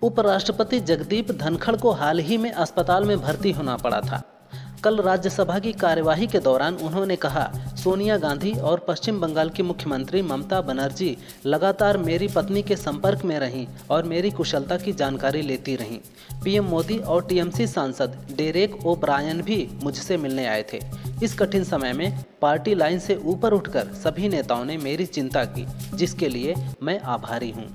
उपराष्ट्रपति जगदीप धनखड़ को हाल ही में अस्पताल में भर्ती होना पड़ा था। कल राज्यसभा की कार्यवाही के दौरान उन्होंने कहा, सोनिया गांधी और पश्चिम बंगाल की मुख्यमंत्री ममता बनर्जी लगातार मेरी पत्नी के संपर्क में रहीं और मेरी कुशलता की जानकारी लेती रहीं। पीएम मोदी और टीएमसी सांसद डेरेक ओ ब्रायन भी मुझसे मिलने आए थे। इस कठिन समय में पार्टी लाइन से ऊपर उठकर सभी नेताओं ने मेरी चिंता की, जिसके लिए मैं आभारी हूँ।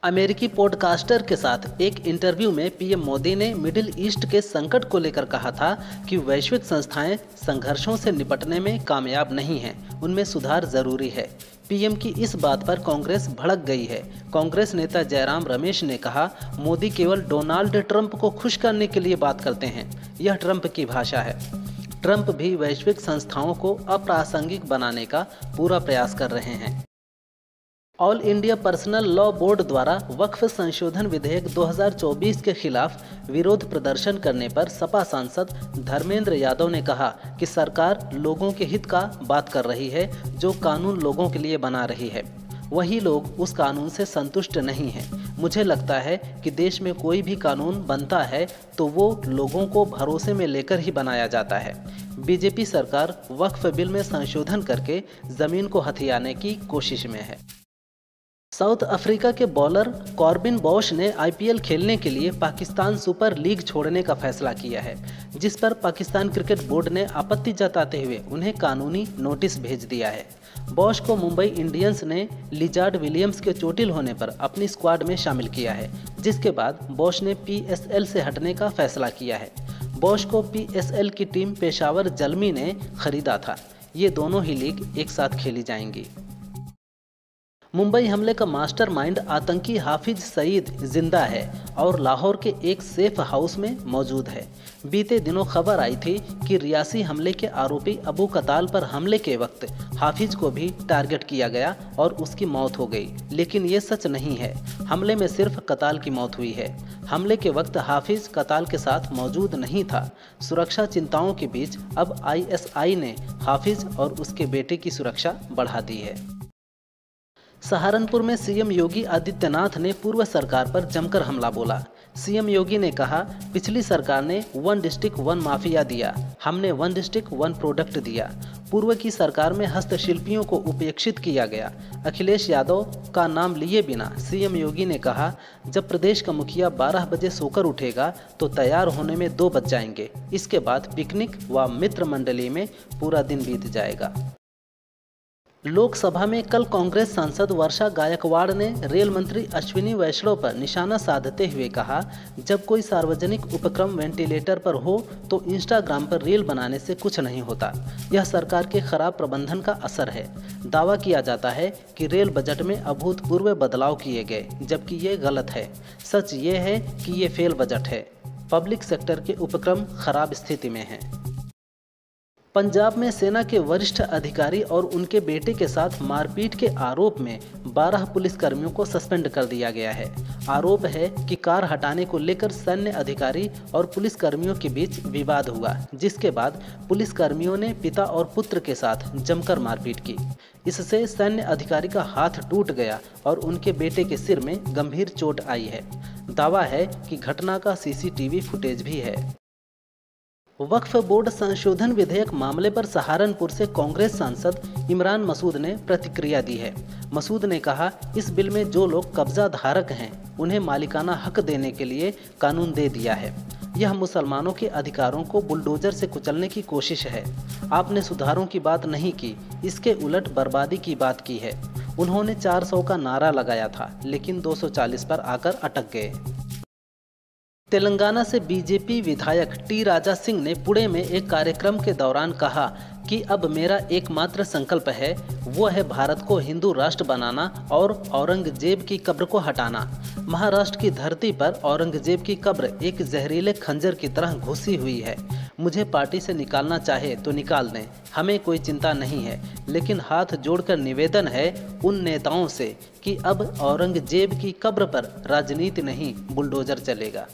अमेरिकी पॉडकास्टर के साथ एक इंटरव्यू में पीएम मोदी ने मिडिल ईस्ट के संकट को लेकर कहा था कि वैश्विक संस्थाएं संघर्षों से निपटने में कामयाब नहीं हैं, उनमें सुधार जरूरी है। पीएम की इस बात पर कांग्रेस भड़क गई है। कांग्रेस नेता जयराम रमेश ने कहा, मोदी केवल डोनाल्ड ट्रंप को खुश करने के लिए बात करते हैं, यह ट्रंप की भाषा है। ट्रंप भी वैश्विक संस्थाओं को अप्रासंगिक बनाने का पूरा प्रयास कर रहे हैं। All India personal law board द्वारा वक्फ संशोधन विधेयक 2024 के खिलाफ विरोध प्रदर्शन करने पर सपा सांसद धर्मेंद्र यादव ने कहा कि सरकार लोगों के हित का बात कर रही है, जो कानून लोगों के लिए बना रही है। वही लोग उस कानून से संतुष्ट नहीं हैं। मुझे लगता है कि देश में कोई भी कानून बनता है तो वो लोगों को भरोसे में लेकर ही बनाया जाता है। बीजेपी सरकार वक्फ बिल में संशोधन करके जमीन को हथियाने की कोशिश में है। साउथ अफ्रीका के बॉलर कॉर्बिन बॉश ने आईपीएल खेलने के लिए पाकिस्तान सुपर लीग छोड़ने का फैसला किया है, जिस पर पाकिस्तान क्रिकेट बोर्ड ने आपत्ति जताते हुए उन्हें कानूनी नोटिस भेज दिया है। बॉश को मुंबई इंडियंस ने लिजार्ड विलियम्स के चोटिल होने पर अपनी स्क्वाड में शामिल किया है, जिसके बाद बॉश ने पीएसएल से हटने का फैसला किया है। बॉश को पीएसएल की टीम पेशावर जलमी ने खरीदा था। ये दोनों ही लीग एक साथ खेली जाएंगी। मुंबई हमले का मास्टरमाइंड आतंकी हाफिज सईद जिंदा है और लाहौर के एक सेफ हाउस में मौजूद है। बीते दिनों खबर आई थी कि रियासी हमले के आरोपी अबू कताल पर हमले के वक्त हाफिज को भी टारगेट किया गया और उसकी मौत हो गई, लेकिन ये सच नहीं है। हमले में सिर्फ कताल की मौत हुई है। हमले के वक्त हाफिज कताल के साथ मौजूद नहीं था। सुरक्षा चिंताओं के बीच अब आईएसआई ने हाफिज और उसके बेटे की सुरक्षा बढ़ा दी है। सहारनपुर में सीएम योगी आदित्यनाथ ने पूर्व सरकार पर जमकर हमला बोला। सीएम योगी ने कहा, पिछली सरकार ने 1 डिस्ट्रिक्ट 1 माफिया दिया, हमने 1 डिस्ट्रिक्ट 1 प्रोडक्ट दिया। पूर्व की सरकार में हस्तशिल्पियों को उपेक्षित किया गया। अखिलेश यादव का नाम लिए बिना सीएम योगी ने कहा, जब प्रदेश का मुखिया 12 बजे सोकर उठेगा तो तैयार होने में 2 बज जाएंगे। इसके बाद पिकनिक व मित्र मंडली में पूरा दिन बीत जाएगा। लोकसभा में कल कांग्रेस सांसद वर्षा गायकवाड़ ने रेल मंत्री अश्विनी वैष्णव पर निशाना साधते हुए कहा, जब कोई सार्वजनिक उपक्रम वेंटिलेटर पर हो तो इंस्टाग्राम पर रील बनाने से कुछ नहीं होता। यह सरकार के खराब प्रबंधन का असर है। दावा किया जाता है कि रेल बजट में अभूतपूर्व बदलाव किए गए, जबकि ये गलत है। सच ये है कि ये फेल बजट है। पब्लिक सेक्टर के उपक्रम खराब स्थिति में हैं। पंजाब में सेना के वरिष्ठ अधिकारी और उनके बेटे के साथ मारपीट के आरोप में 12 पुलिसकर्मियों को सस्पेंड कर दिया गया है। आरोप है कि कार हटाने को लेकर सैन्य अधिकारी और पुलिसकर्मियों के बीच विवाद हुआ, जिसके बाद पुलिसकर्मियों ने पिता और पुत्र के साथ जमकर मारपीट की। इससे सैन्य अधिकारी का हाथ टूट गया और उनके बेटे के सिर में गंभीर चोट आई है। दावा है कि घटना का सीसीटीवी फुटेज भी है। वक्फ बोर्ड संशोधन विधेयक मामले पर सहारनपुर से कांग्रेस सांसद इमरान मसूद ने प्रतिक्रिया दी है। मसूद ने कहा, इस बिल में जो लोग कब्जा धारक हैं उन्हें मालिकाना हक देने के लिए कानून दे दिया है। यह मुसलमानों के अधिकारों को बुलडोजर से कुचलने की कोशिश है। आपने सुधारों की बात नहीं की, इसके उलट बर्बादी की बात की है। उन्होंने 400 का नारा लगाया था, लेकिन 240 पर आकर अटक गए। तेलंगाना से बीजेपी विधायक टी राजा सिंह ने पुणे में एक कार्यक्रम के दौरान कहा कि अब मेरा एकमात्र संकल्प है, वो है भारत को हिंदू राष्ट्र बनाना और औरंगजेब की कब्र को हटाना। महाराष्ट्र की धरती पर औरंगजेब की कब्र एक जहरीले खंजर की तरह घुसी हुई है। मुझे पार्टी से निकालना चाहे तो निकाल दें, हमें कोई चिंता नहीं है, लेकिन हाथ जोड़कर निवेदन है उन नेताओं से कि अब औरंगजेब की कब्र पर राजनीति नहीं, बुलडोजर चलेगा।